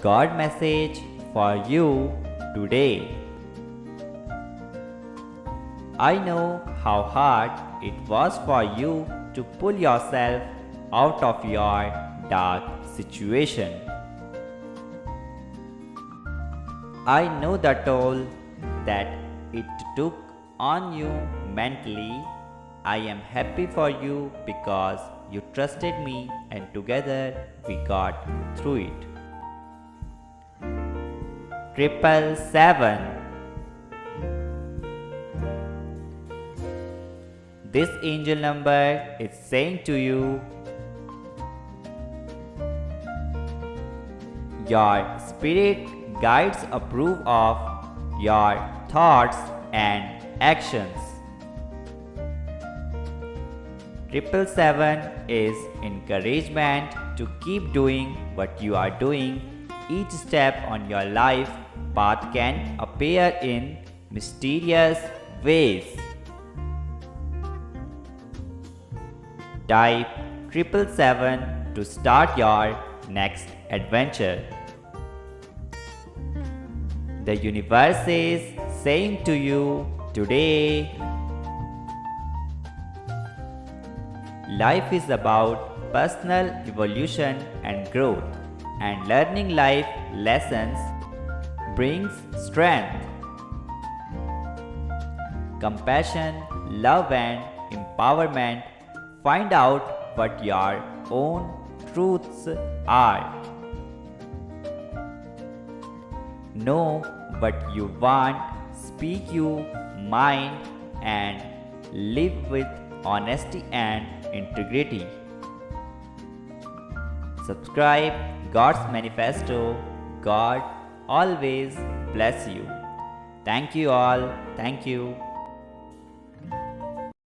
God message for you today. I know how hard it was for you to pull yourself out of your dark situation. I know the toll that it took on you mentally. I am happy for you because you trusted me and together we got through it. 777. This angel number is saying to you, your spirit guides approve of your thoughts and actions. 777 is encouragement to keep doing what you are doing. Each step on your life path can appear in mysterious ways. Type 777 to start your next adventure. The universe is saying to you today, life is about personal evolution and growth, and learning life lessons brings strength, compassion, love, and empowerment. Find out what your own truths are. Know what you want, speak your mind, and live with honesty and integrity. Subscribe God's Manifesto. God always bless you. Thank you all. Thank you.